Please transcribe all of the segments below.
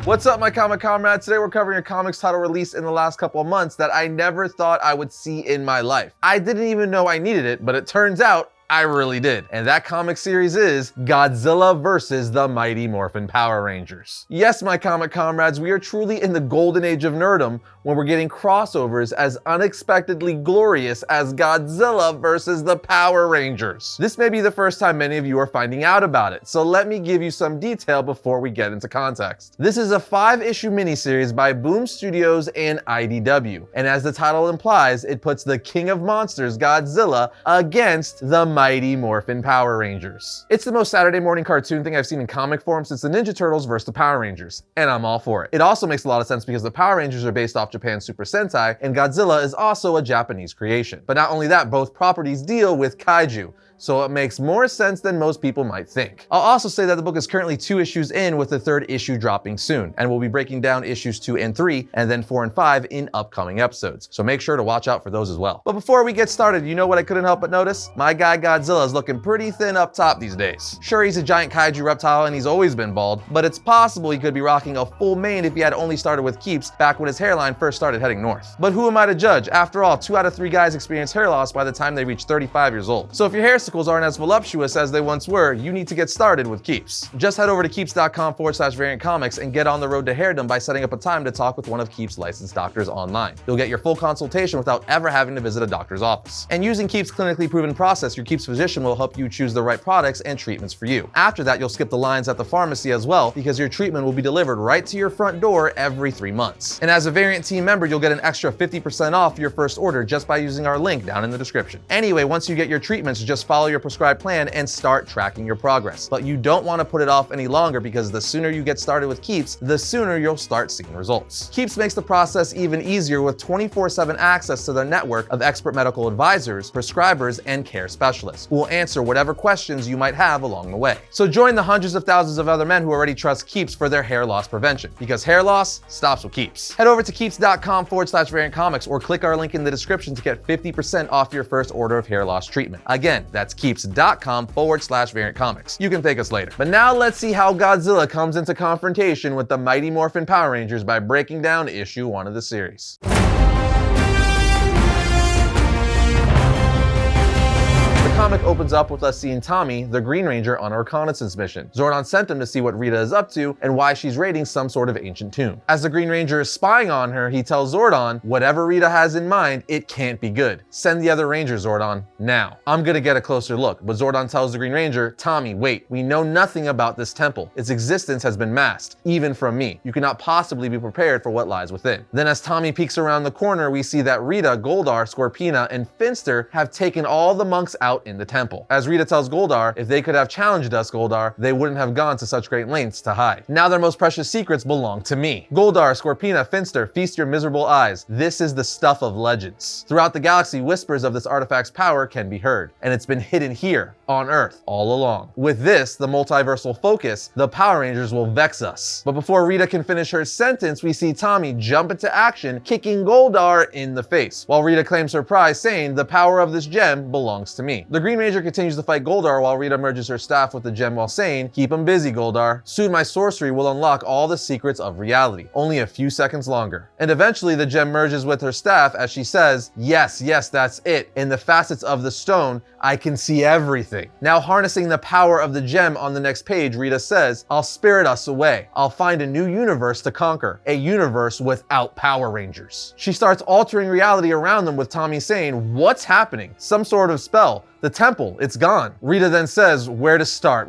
What's up, my comic comrades? Today we're covering a comics title released in the last couple of months that I never thought I would see in my life. I didn't even know I needed it, but it turns out I really did. And that comic series is Godzilla versus the Mighty Morphin Power Rangers. Yes, my comic comrades, we are truly in the golden age of nerdom when we're getting crossovers as unexpectedly glorious as Godzilla versus the Power Rangers. This may be the first time many of you are finding out about it, so let me give you some detail before we get into context. This is a 5-issue miniseries by Boom Studios and IDW, and as the title implies, it puts the king of monsters, Godzilla, against the Mighty Morphin Power Rangers. It's the most Saturday morning cartoon thing I've seen in comic form since the Ninja Turtles versus the Power Rangers, and I'm all for it. It also makes a lot of sense because the Power Rangers are based off Japan's Super Sentai, and Godzilla is also a Japanese creation. But not only that, both properties deal with kaiju, so it makes more sense than most people might think. I'll also say that the book is currently 2 issues in, with the 3rd issue dropping soon, and we'll be breaking down issues 2 and 3, and then 4 and 5 in upcoming episodes, so make sure to watch out for those as well. But before we get started, you know what I couldn't help but notice? My guy Godzilla is looking pretty thin up top these days. Sure, he's a giant kaiju reptile and he's always been bald, but it's possible he could be rocking a full mane if he had only started with keeps back when his hairline first started heading north. But who am I to judge? After all, 2 out of 3 guys experience hair loss by the time they reach 35 years old. So if your hairsicles aren't as voluptuous as they once were, you need to get started with Keeps. Just head over to keeps.com/variant comics and get on the road to hairdom by setting up a time to talk with one of Keeps' licensed doctors online. You'll get your full consultation without ever having to visit a doctor's office. And using Keeps' clinically proven process, your Keeps physician will help you choose the right products and treatments for you. After that, you'll skip the lines at the pharmacy as well, because your treatment will be delivered right to your front door every 3 months. And as a Variant team member, you'll get an extra 50% off your first order just by using our link down in the description. Anyway, once you get your treatments, just follow your prescribed plan and start tracking your progress. But you don't want to put it off any longer, because the sooner you get started with Keeps, the sooner you'll start seeing results. Keeps makes the process even easier with 24/7 access to their network of expert medical advisors, prescribers, and care specialists who will answer whatever questions you might have along the way. So join the hundreds of thousands of other men who already trust Keeps for their hair loss prevention, because hair loss stops with Keeps. Head over to keeps.com/variant comics or click our link in the description to get 50% off your first order of hair loss treatment. Again, that's keeps.com/variant comics. You can thank us later. But now let's see how Godzilla comes into confrontation with the Mighty Morphin Power Rangers by breaking down issue 1 of the series. The comic opens up with us seeing Tommy, the Green Ranger, on a reconnaissance mission. Zordon sent him to see what Rita is up to and why she's raiding some sort of ancient tomb. As the Green Ranger is spying on her, he tells Zordon, whatever Rita has in mind, it can't be good. Send the other Rangers, Zordon, now. I'm gonna get a closer look, but Zordon tells the Green Ranger, Tommy, wait, we know nothing about this temple. Its existence has been masked, even from me. You cannot possibly be prepared for what lies within. Then as Tommy peeks around the corner, we see that Rita, Goldar, Scorpina, and Finster have taken all the monks out in the temple. As Rita tells Goldar, if they could have challenged us, Goldar, they wouldn't have gone to such great lengths to hide. Now their most precious secrets belong to me. Goldar, Scorpina, Finster, feast your miserable eyes. This is the stuff of legends. Throughout the galaxy, whispers of this artifact's power can be heard, and it's been hidden here, on Earth, all along. With this, the multiversal focus, the Power Rangers will vex us. But before Rita can finish her sentence, we see Tommy jump into action, kicking Goldar in the face, while Rita claims her prize, saying, the power of this gem belongs to me. The Green Ranger continues to fight Goldar while Rita merges her staff with the gem while saying, keep him busy, Goldar. Soon my sorcery will unlock all the secrets of reality. Only a few seconds longer. And eventually the gem merges with her staff as she says, yes, that's it. In the facets of the stone, I can see everything. Now harnessing the power of the gem on the next page, Rita says, I'll spirit us away. I'll find a new universe to conquer. A universe without Power Rangers. She starts altering reality around them with Tommy saying, what's happening? Some sort of spell. The temple, it's gone. Rita then says, where to start?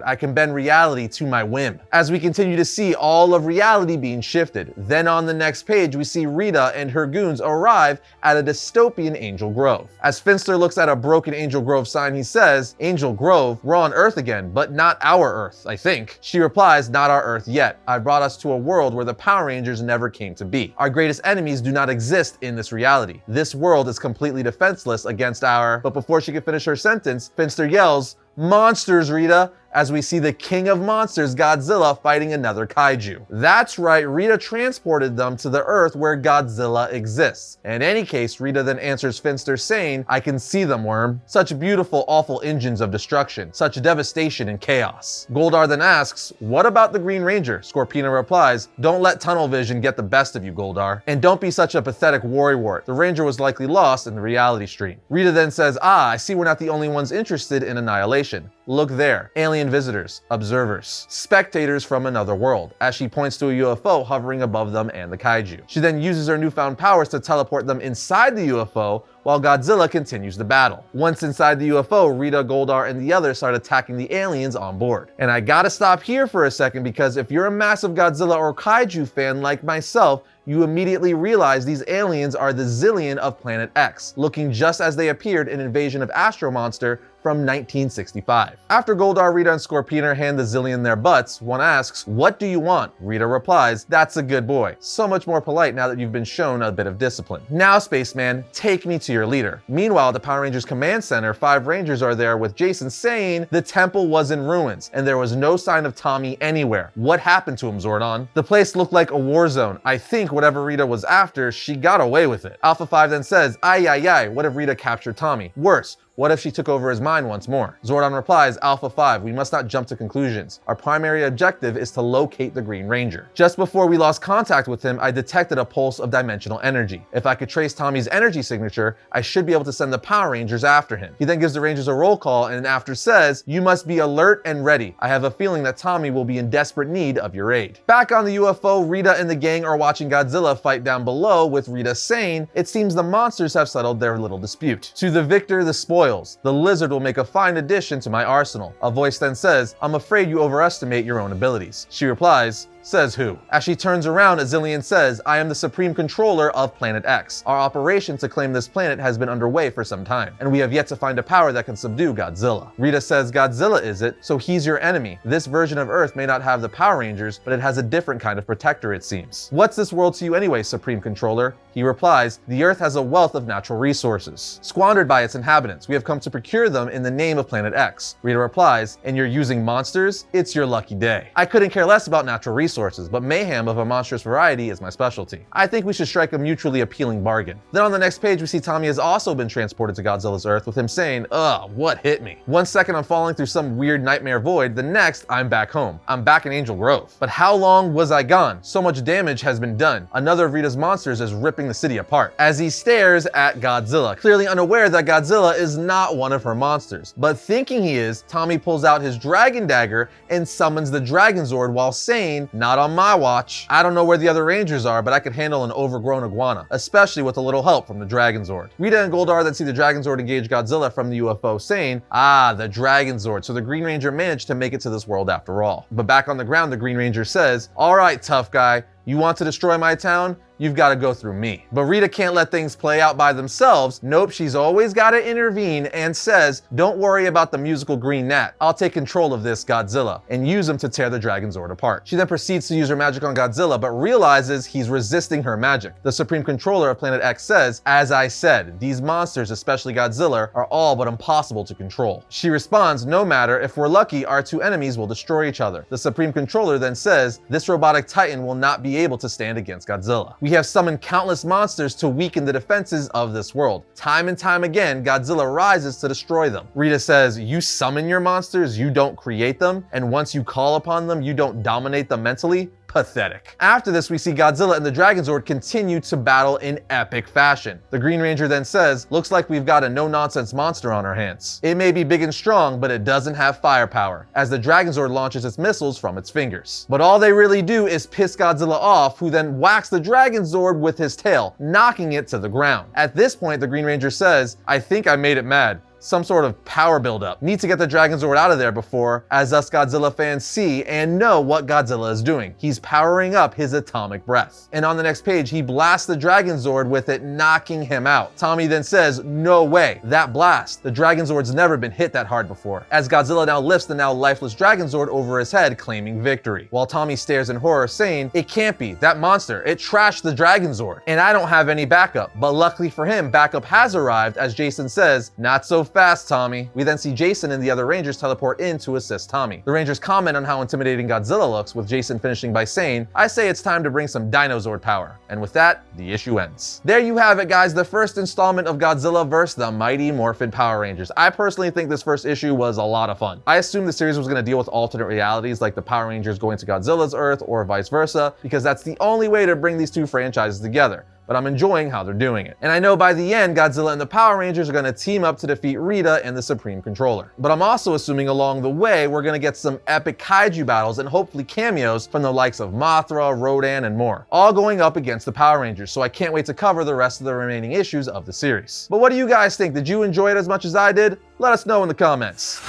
I can bend reality to my whim. As we continue to see all of reality being shifted. Then on the next page, we see Rita and her goons arrive at a dystopian Angel Grove. As Finster looks at a broken Angel Grove sign, he says, Angel Grove, we're on Earth again, but not our Earth, I think. She replies, not our Earth yet. I brought us to a world where the Power Rangers never came to be. Our greatest enemies do not exist in this reality. This world is completely defenseless against our... But before she can finish her sentence, Finster yells, monsters, Rita, as we see the king of monsters, Godzilla, fighting another kaiju. That's right, Rita transported them to the Earth where Godzilla exists. In any case, Rita then answers Finster saying, "I can see them, Worm. Such beautiful, awful engines of destruction, such devastation and chaos." Goldar then asks, "What about the Green Ranger?" Scorpina replies, "Don't let tunnel vision get the best of you, Goldar. And don't be such a pathetic worrywart. The Ranger was likely lost in the reality stream." Rita then says, "I see we're not the only ones interested in annihilation. Look there, alien visitors, observers, spectators from another world," as she points to a UFO hovering above them and the kaiju. She then uses her newfound powers to teleport them inside the UFO while Godzilla continues the battle. Once inside the UFO, Rita, Goldar, and the others start attacking the aliens on board. And I gotta stop here for a second, because if you're a massive Godzilla or kaiju fan like myself, you immediately realize these aliens are the Zillion of Planet X, looking just as they appeared in Invasion of Astro Monster from 1965. After Goldar, Rita, and Scorpina hand the Zillion their butts, one asks, "What do you want?" Rita replies, "That's a good boy." So much more polite now that you've been shown a bit of discipline. "Now, Spaceman, take me to your leader." Meanwhile, at the Power Rangers Command Center, 5 Rangers are there with Jason saying the temple was in ruins and there was no sign of Tommy anywhere. What happened to him, Zordon? The place looked like a war zone. I think whatever Rita was after, she got away with it. Alpha 5 then says, "Ay, what if Rita captured Tommy? Worse, what if she took over his mind once more?" Zordon replies, "Alpha 5, we must not jump to conclusions. Our primary objective is to locate the Green Ranger. Just before we lost contact with him, I detected a pulse of dimensional energy. If I could trace Tommy's energy signature, I should be able to send the Power Rangers after him." He then gives the Rangers a roll call and after says, "You must be alert and ready. I have a feeling that Tommy will be in desperate need of your aid." Back on the UFO, Rita and the gang are watching Godzilla fight down below, with Rita saying, "It seems the monsters have settled their little dispute. To the victor, the spoils. The lizard will make a fine addition to my arsenal." A voice then says, "I'm afraid you overestimate your own abilities." She replies, "Says who?" As she turns around, a Zillion says, "I am the Supreme Controller of Planet X. Our operation to claim this planet has been underway for some time, and we have yet to find a power that can subdue Godzilla." Rita says, "Godzilla is it? So he's your enemy. This version of Earth may not have the Power Rangers, but it has a different kind of protector, it seems. What's this world to you anyway, Supreme Controller?" He replies, "The Earth has a wealth of natural resources, squandered by its inhabitants. We have come to procure them in the name of Planet X." Rita replies, "And you're using monsters? It's your lucky day. I couldn't care less about natural resources, but mayhem of a monstrous variety is my specialty. I think we should strike a mutually appealing bargain." Then on the next page, we see Tommy has also been transported to Godzilla's Earth, with him saying, "Ugh, what hit me? One second I'm falling through some weird nightmare void, the next I'm back home. I'm back in Angel Grove. But how long was I gone? So much damage has been done. Another of Rita's monsters is ripping the city apart." As he stares at Godzilla, clearly unaware that Godzilla is not one of her monsters. But thinking he is, Tommy pulls out his dragon dagger and summons the Dragonzord while saying, "Not on my watch. I don't know where the other Rangers are, but I could handle an overgrown iguana, especially with a little help from the Dragonzord." Rita and Goldar then see the Dragonzord engage Godzilla from the UFO, saying, "Ah, the Dragonzord. So the Green Ranger managed to make it to this world after all." But back on the ground, the Green Ranger says, "All right, tough guy. You want to destroy my town? You've got to go through me." But Rita can't let things play out by themselves. Nope, she's always got to intervene and says, "Don't worry about the musical green gnat. I'll take control of this Godzilla," and use him to tear the Dragonzord apart. She then proceeds to use her magic on Godzilla, but realizes he's resisting her magic. The Supreme Controller of Planet X says, "As I said, these monsters, especially Godzilla, are all but impossible to control." She responds, "No matter, if we're lucky, our 2 enemies will destroy each other." The Supreme Controller then says, "This robotic titan will not be able to stand against Godzilla. We have summoned countless monsters to weaken the defenses of this world. Time and time again, Godzilla rises to destroy them." Rita says, "You summon your monsters, you don't create them, and once you call upon them, you don't dominate them mentally? Pathetic." After this, we see Godzilla and the Dragonzord continue to battle in epic fashion. The Green Ranger then says, "Looks like we've got a no-nonsense monster on our hands. It may be big and strong, but it doesn't have firepower," as the Dragonzord launches its missiles from its fingers. But all they really do is piss Godzilla off, who then whacks the Dragonzord with his tail, knocking it to the ground. At this point, the Green Ranger says, "I think I made it mad. Some sort of power buildup. Need to get the Dragonzord out of there before, as us Godzilla fans see and know what Godzilla is doing. He's powering up his atomic breath." And on the next page, he blasts the Dragonzord with it, knocking him out. Tommy then says, "No way, that blast. The Dragonzord's never been hit that hard before," as Godzilla now lifts the now lifeless Dragonzord over his head, claiming victory. While Tommy stares in horror, saying, "It can't be. That monster, it trashed the Dragonzord. And I don't have any backup." But luckily for him, backup has arrived, as Jason says, "Not so fast, Tommy. We then see Jason and the other Rangers teleport in to assist Tommy. The Rangers comment on how intimidating Godzilla looks, with Jason finishing by saying, "I say it's time to bring some Dragonzord power." And with that, the issue ends. There you have it, guys, the first installment of Godzilla vs. the Mighty Morphin Power Rangers. I personally think this first issue was a lot of fun. I assumed the series was going to deal with alternate realities like the Power Rangers going to Godzilla's Earth or vice versa, because that's the only way to bring these two franchises together. But I'm enjoying how they're doing it. And I know by the end, Godzilla and the Power Rangers are gonna team up to defeat Rita and the Supreme Controller. But I'm also assuming along the way, we're gonna get some epic kaiju battles and hopefully cameos from the likes of Mothra, Rodan, and more, all going up against the Power Rangers, so I can't wait to cover the rest of the remaining issues of the series. But what do you guys think? Did you enjoy it as much as I did? Let us know in the comments.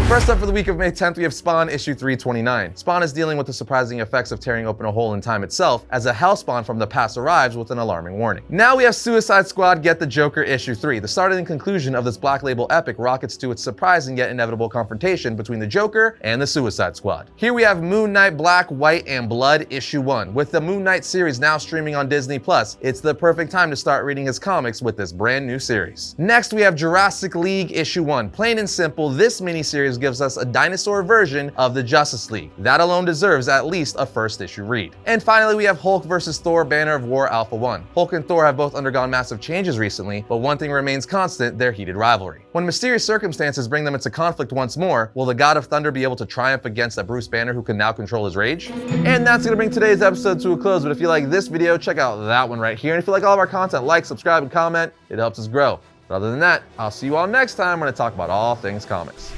First up for the week of May 10th, we have Spawn issue 329. Spawn is dealing with the surprising effects of tearing open a hole in time itself as a Hellspawn from the past arrives with an alarming warning. Now we have Suicide Squad Get the Joker issue 3. The start and conclusion of this Black Label epic rockets to its surprising yet inevitable confrontation between the Joker and the Suicide Squad. Here we have Moon Knight Black, White, and Blood issue 1. With the Moon Knight series now streaming on Disney+, it's the perfect time to start reading his comics with this brand new series. Next we have Jurassic League issue 1. Plain and simple, this miniseries gives us a dinosaur version of the Justice League. That alone deserves at least a first issue read. And finally, we have Hulk vs. Thor Banner of War Alpha 1. Hulk and Thor have both undergone massive changes recently, but one thing remains constant: their heated rivalry. When mysterious circumstances bring them into conflict once more, will the God of Thunder be able to triumph against a Bruce Banner who can now control his rage? And that's gonna bring today's episode to a close, but if you like this video, check out that one right here. And if you like all of our content, like, subscribe, and comment. It helps us grow. But other than that, I'll see you all next time when I talk about all things comics.